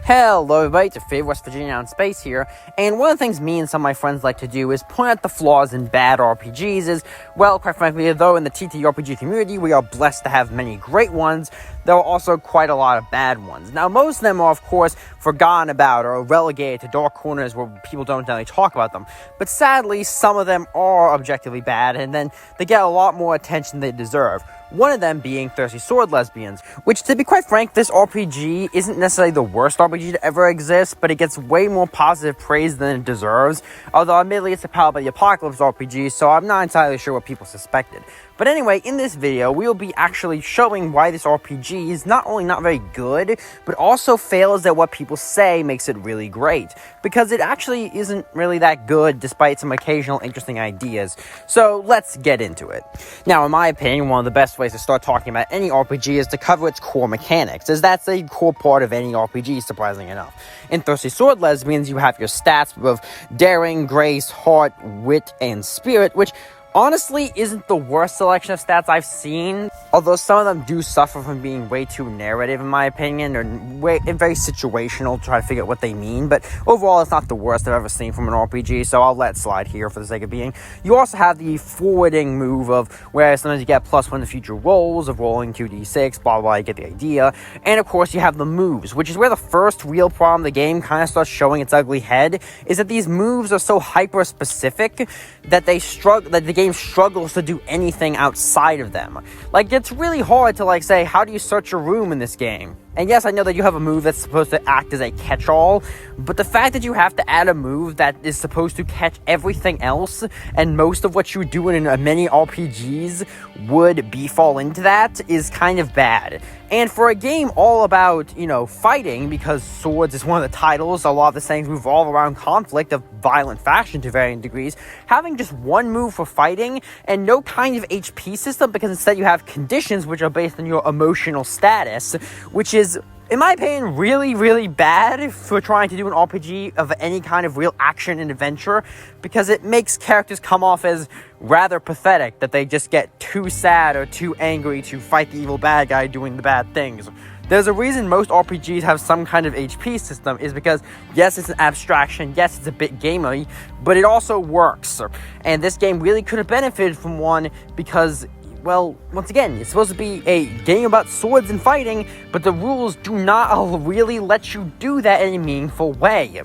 Hello everybody, it's your favorite West Virginia out in space here, and one of the things me and some of my friends like to do is point out the flaws in bad RPGs is, well, quite frankly, though in the TTRPG community we are blessed to have many great ones, there are also quite a lot of bad ones. Now, most of them are, of course, forgotten about or relegated to dark corners where people don't generally talk about them, but sadly, some of them are objectively bad, and then they get a lot more attention than they deserve. One of them being Thirsty Sword Lesbians, which, to be quite frank, this RPG isn't necessarily the worst RPG to ever exist, but it gets way more positive praise than it deserves, although admittedly it's a Powered by the Apocalypse RPG, so I'm not entirely sure what people suspected. But anyway, in this video, we will be actually showing why this RPG is not only not very good, but also fails at what people say makes it really great, because it actually isn't really that good despite some occasional interesting ideas. So let's get into it. Now, in my opinion, one of the best ways to start talking about any RPG is to cover its core mechanics, as that's a core part of any RPG, surprisingly enough. In Thirsty Sword Lesbians, you have your stats of daring, grace, heart, wit, and spirit, which honestly isn't the worst selection of stats I've seen, although some of them do suffer from being way too narrative in my opinion, or very situational to try to figure out what they mean, but overall it's not the worst I've ever seen from an RPG, so I'll let it slide here for the sake of being. You also have the forwarding move of where sometimes you get +1 to future rolls of rolling 2d6, blah blah, you get the idea, and of course you have the moves, which is where the first real problem the game kind of starts showing its ugly head, is that these moves are so hyper specific that the game struggles to do anything outside of them. Like, it's really hard to say, how do you search a room in this game? And yes, I know that you have a move that's supposed to act as a catch-all, but the fact that you have to add a move that is supposed to catch everything else, and most of what you do in many RPGs would fall into that, is kind of bad. And for a game all about, fighting, because Swords is one of the titles, a lot of the things revolve around conflict of violent fashion to varying degrees, having just one move for fighting and no kind of HP system, because instead you have conditions which are based on your emotional status, which is, in my opinion, really, really bad for trying to do an RPG of any kind of real action and adventure, because it makes characters come off as rather pathetic, that they just get too sad or too angry to fight the evil bad guy doing the bad things. There's a reason most RPGs have some kind of HP system, is because, yes, it's an abstraction, yes, it's a bit gamey, but it also works. And this game really could have benefited from one because, well, once again, it's supposed to be a game about swords and fighting, but the rules do not really let you do that in a meaningful way.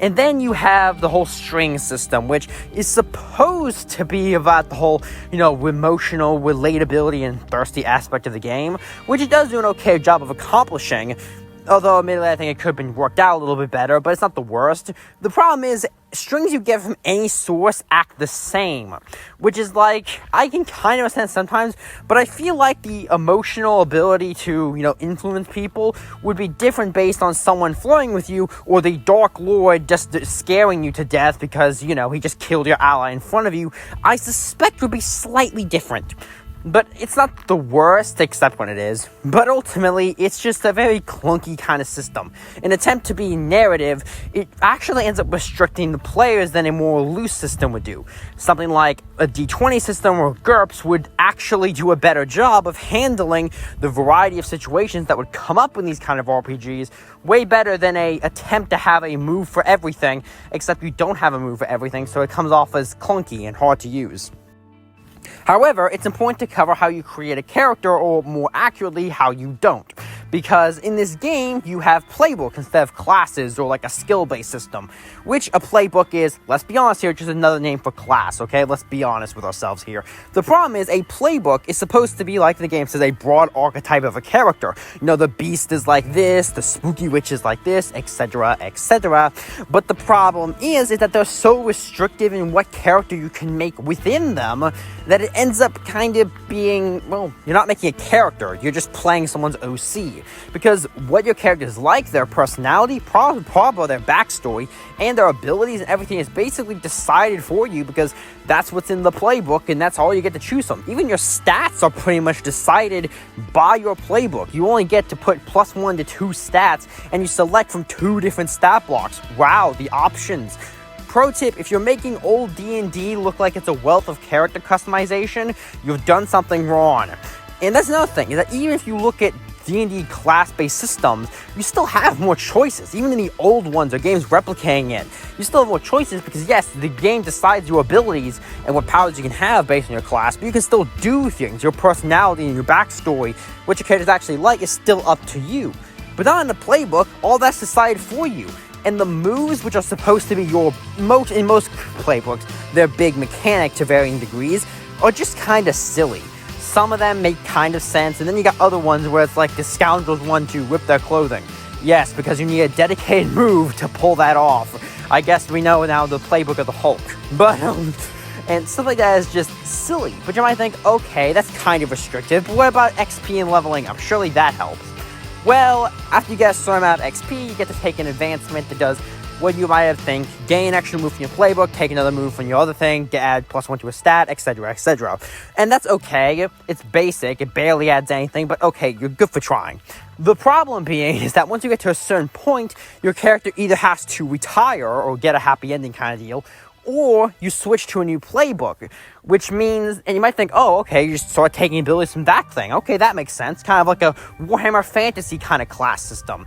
And then you have the whole string system, which is supposed to be about the whole, emotional relatability and thirsty aspect of the game, which it does do an okay job of accomplishing. Although, admittedly, I think it could have been worked out a little bit better, but it's not the worst. The problem is, strings you get from any source act the same, which is I can kind of understand sometimes, but I feel like the emotional ability to, influence people would be different based on someone flirting with you, or the Dark Lord just scaring you to death because, he just killed your ally in front of you. I suspect would be slightly different. But it's not the worst, except when it is. But ultimately, it's just a very clunky kind of system. In an attempt to be narrative, it actually ends up restricting the players than a more loose system would do. Something like a D20 system or GURPS would actually do a better job of handling the variety of situations that would come up in these kind of RPGs, way better than a attempt to have a move for everything, except you don't have a move for everything, so it comes off as clunky and hard to use. However, it's important to cover how you create a character, or more accurately, how you don't. Because in this game, you have playbooks instead of classes, or a skill-based system. Which a playbook is, let's be honest here, just another name for class, okay? Let's be honest with ourselves here. The problem is, a playbook is supposed to be, like the game says, a broad archetype of a character. The beast is like this, the spooky witch is like this, etc., etc. But the problem is that they're so restrictive in what character you can make within them, that it ends up kind of being, well, you're not making a character, you're just playing someone's OC. Because what your character is like, their personality, probably their backstory, and their abilities and everything is basically decided for you, because that's what's in the playbook, and that's all you get to choose from. Even your stats are pretty much decided by your playbook. You only get to put +1 to 2 stats, and you select from 2 different stat blocks. Wow, the options. Pro tip, if you're making old D&D look like it's a wealth of character customization, you've done something wrong. And that's another thing, is that even if you look at D&D class-based systems, you still have more choices. Even in the old ones or games replicating it, you still have more choices because, yes, the game decides your abilities and what powers you can have based on your class, but you can still do things. Your personality and your backstory, what your character's actually like, is still up to you. But not in the playbook, all that's decided for you. And the moves, which are supposed to be in most playbooks, their big mechanic to varying degrees, are just kind of silly. Some of them make kind of sense, and then you got other ones where it's like the scoundrels want to rip their clothing. Yes, because you need a dedicated move to pull that off. I guess we know now the playbook of the Hulk. But, and stuff like that is just silly. But you might think, okay, that's kind of restrictive, but what about XP and leveling up? Surely that helps. Well, after you get a certain amount of XP, you get to take an advancement that does what you might have think, gain an extra move from your playbook, take another move from your other thing, add +1 to a stat, etc., etc. And that's okay. It's basic. It barely adds anything, but okay, you're good for trying. The problem being is that once you get to a certain point, your character either has to retire or get a happy ending kind of deal, or you switch to a new playbook, which means, and you might think, oh, okay, you just start taking abilities from that thing. Okay, that makes sense. Kind of like a Warhammer Fantasy kind of class system.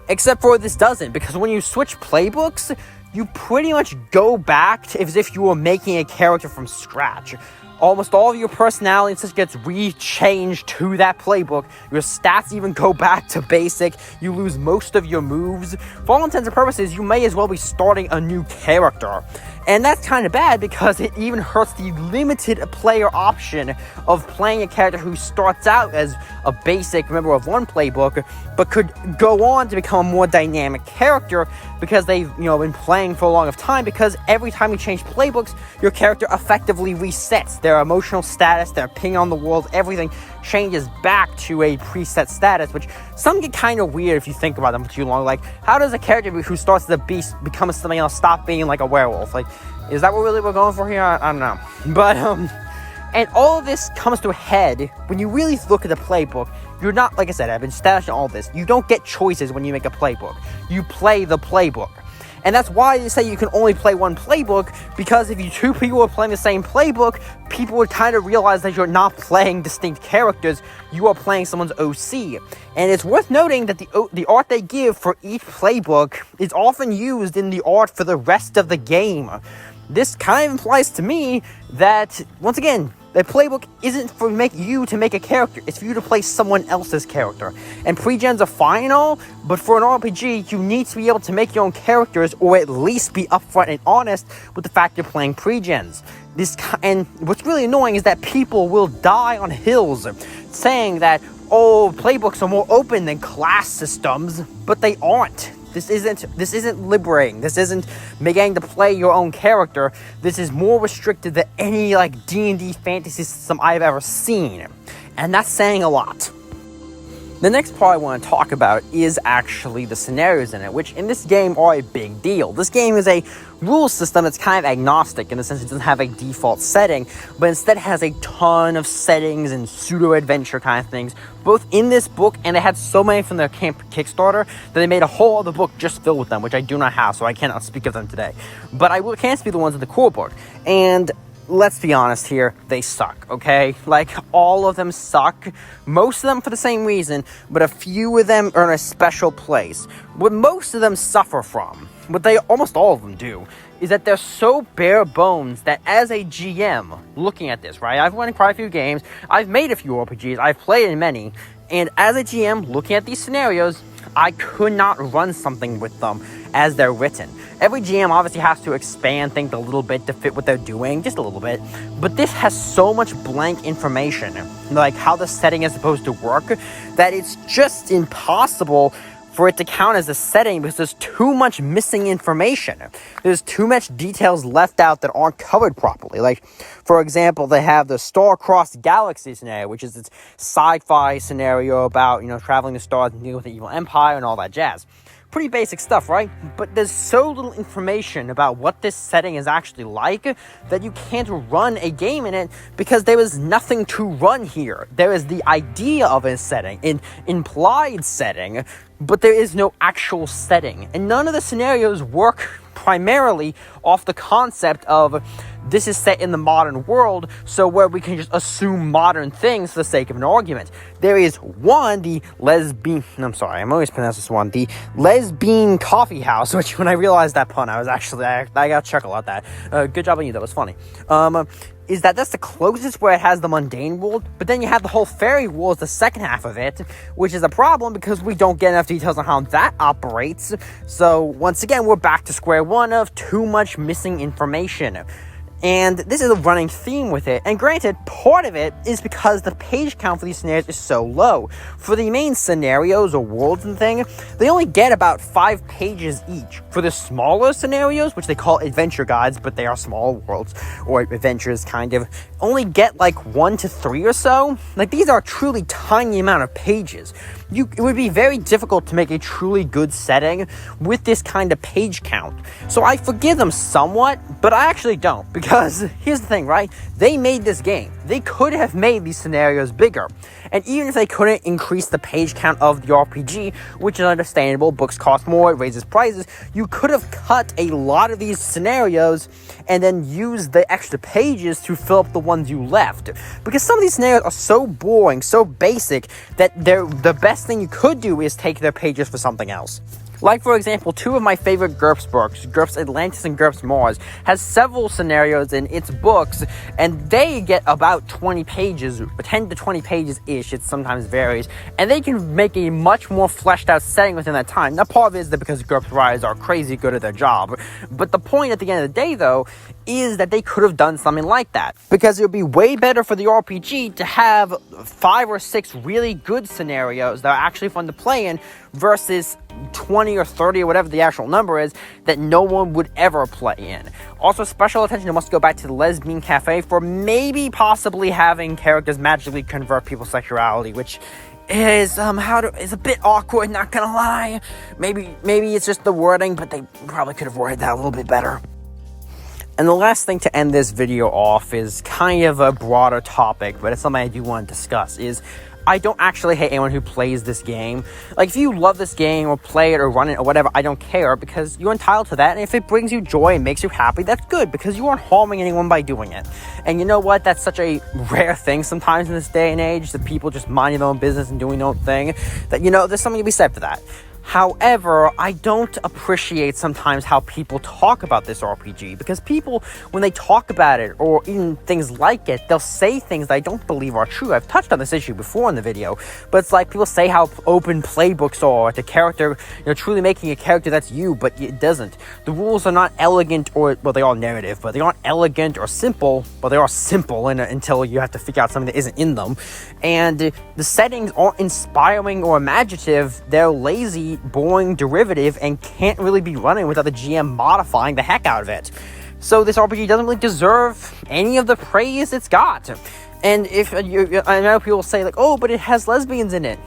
Except for this doesn't, because when you switch playbooks, you pretty much go back to as if you were making a character from scratch. Almost all of your personality and such gets rechanged to that playbook. Your stats even go back to basic. You lose most of your moves. For all intents and purposes, you may as well be starting a new character. And that's kind of bad because it even hurts the limited player option of playing a character who starts out as a basic member of one playbook, but could go on to become a more dynamic character because they've been playing for a long time, because every time you change playbooks, your character effectively resets. Their emotional status, their opinion on the world, everything changes back to a preset status, which some get kind of weird if you think about them for too long. Like, how does a character who starts as a beast become something else, stop being like a werewolf? Like, is that what really we're going for here? I don't know. But, and all of this comes to a head when you really look at the playbook. You're not, like I said, I've been establishing all this. You don't get choices when you make a playbook. You play the playbook. And that's why they say you can only play one playbook, because if you two people are playing the same playbook, people would kind of realize that you're not playing distinct characters, you are playing someone's OC. And it's worth noting that the art they give for each playbook is often used in the art for the rest of the game. This kind of implies to me that, once again, the playbook isn't for you to make a character, it's for you to play someone else's character. And pre-gens are fine and all, but for an RPG, you need to be able to make your own characters, or at least be upfront and honest with the fact you're playing pre-gens. And what's really annoying is that people will die on hills saying that, oh, playbooks are more open than class systems, but they aren't. This isn't liberating. This isn't getting to play your own character. This is more restricted than any D&D fantasy system I've ever seen. And that's saying a lot. The next part I want to talk about is actually the scenarios in it, which in this game are a big deal. This game is a rule system that's kind of agnostic in the sense it doesn't have a default setting, but instead has a ton of settings and pseudo-adventure kind of things, both in this book, and they had so many from their Kickstarter that they made a whole other book just filled with them, which I do not have, so I cannot speak of them today. But I can speak of the ones in the core book. And let's be honest here, they suck, okay? All of them suck. Most of them for the same reason, but a few of them are in a special place. What most of them suffer from, what almost all of them do, is that they're so bare bones that as a GM, looking at this, right? I've run quite a few games, I've made a few RPGs, I've played in many, and as a GM, looking at these scenarios, I could not run something with them as they're written. Every GM obviously has to expand things a little bit to fit what they're doing, just a little bit, but this has so much blank information, like how the setting is supposed to work, that it's just impossible for it to count as a setting because there's too much missing information. There's too much details left out that aren't covered properly. For example, they have the Star-Crossed Galaxy scenario, which is this sci-fi scenario about, traveling the stars and dealing with the evil empire and all that jazz. Pretty basic stuff, right? But there's so little information about what this setting is actually like that you can't run a game in it because there is nothing to run here. There is the idea of a setting, an implied setting, but there is no actual setting. And none of the scenarios work primarily off the concept of this is set in the modern world, so where we can just assume modern things for the sake of an argument. There is one, the lesbian, I'm sorry, I'm always pronouncing this one, the lesbian coffee house, which when I realized that pun, I got a chuckle at that. Good job on you, that was funny. Is that's the closest where it has the mundane world, but then you have the whole fairy world as the second half of it, which is a problem because we don't get enough details on how that operates. So once again, we're back to square one of too much missing information. And this is a running theme with it. And granted, part of it is because the page count for these scenarios is so low. For the main scenarios or worlds and thing, they only get about 5 pages each. For the smaller scenarios, which they call adventure guides, but they are small worlds, or adventures kind of, only get like 1 to 3 or so. Like, these are a truly tiny amount of pages. It would be very difficult to make a truly good setting with this kind of page count. So I forgive them somewhat, but I actually don't, because here's the thing, right? They made this game. They could have made these scenarios bigger. And even if they couldn't increase the page count of the RPG, which is understandable, books cost more, it raises prices, you could have cut a lot of these scenarios and then used the extra pages to fill up the ones you left. Because some of these scenarios are so boring, so basic, that the best thing you could do is take their pages for something else. Like, for example, 2 of my favorite GURPS books, GURPS Atlantis and GURPS Mars, has several scenarios in its books, and they get about 20 pages, 10 to 20 pages-ish, it sometimes varies, and they can make a much more fleshed out setting within that time. Now, part of it is that because GURPS writers are crazy good at their job, but the point at the end of the day, though, is that they could have done something like that. Because it would be way better for the RPG to have 5 or 6 really good scenarios that are actually fun to play in, versus 20 or 30 or whatever the actual number is that no one would ever play in. Also, special attention must go back to the Lesbian Cafe for maybe possibly having characters magically convert people's sexuality, which is is a bit awkward, not gonna lie. Maybe it's just the wording, but they probably could have worded that a little bit better. And the last thing to end this video off is kind of a broader topic, but it's something I do want to discuss, is I don't actually hate anyone who plays this game. Like, if you love this game or play it or run it or whatever, I don't care, because you're entitled to that. And if it brings you joy and makes you happy, that's good, because you aren't harming anyone by doing it. And you know what? That's such a rare thing sometimes in this day and age, that people just minding their own business and doing their own thing, that, you know, there's something to be said for that. However, I don't appreciate sometimes how people talk about this RPG, because people, when they talk about it, or even things like it, they'll say things that I don't believe are true. I've touched on this issue before in the video, but it's like people say how open playbooks are to character, truly making a character that's you, but it doesn't. The rules are not elegant, or, well, they are narrative, but they aren't elegant or simple, but they are simple until you have to figure out something that isn't in them. And the settings aren't inspiring or imaginative, they're lazy, boring, derivative, and can't really be running without the GM modifying the heck out of it. So this RPG doesn't really deserve any of the praise it's got. And I know people say, like, oh, but it has lesbians in it.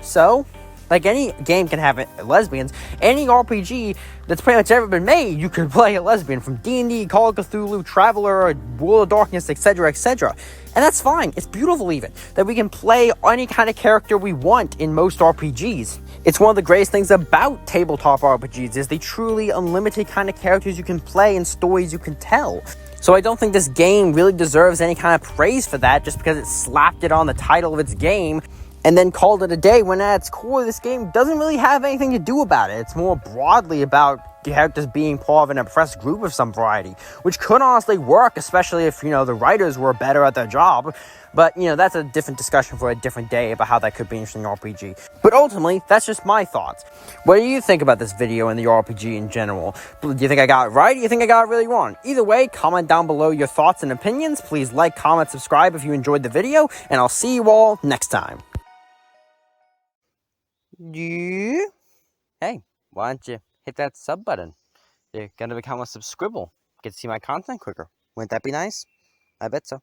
So, like, any game can have lesbians. Any RPG that's pretty much ever been made, you can play a lesbian, from D&D, Call of Cthulhu, Traveler, World of Darkness, etc., etc. And that's fine. It's beautiful, even, that we can play any kind of character we want in most RPGs. It's one of the greatest things about tabletop RPGs, is the truly unlimited kind of characters you can play and stories you can tell. So I don't think this game really deserves any kind of praise for that, just because it slapped it on the title of its game and then called it a day, when at its core, this game doesn't really have anything to do about it. It's more broadly about characters being part of an oppressed group of some variety, which could honestly work, especially if, the writers were better at their job. But, that's a different discussion for a different day about how that could be an interesting RPG. But ultimately, that's just my thoughts. What do you think about this video and the RPG in general? Do you think I got it right? Or do you think I got it really wrong? Either way, comment down below your thoughts and opinions. Please like, comment, subscribe if you enjoyed the video, and I'll see you all next time. Yeah. Hey, why don't you hit that sub button? You're gonna become a subscribble. Get to see my content quicker. Wouldn't that be nice? I bet so.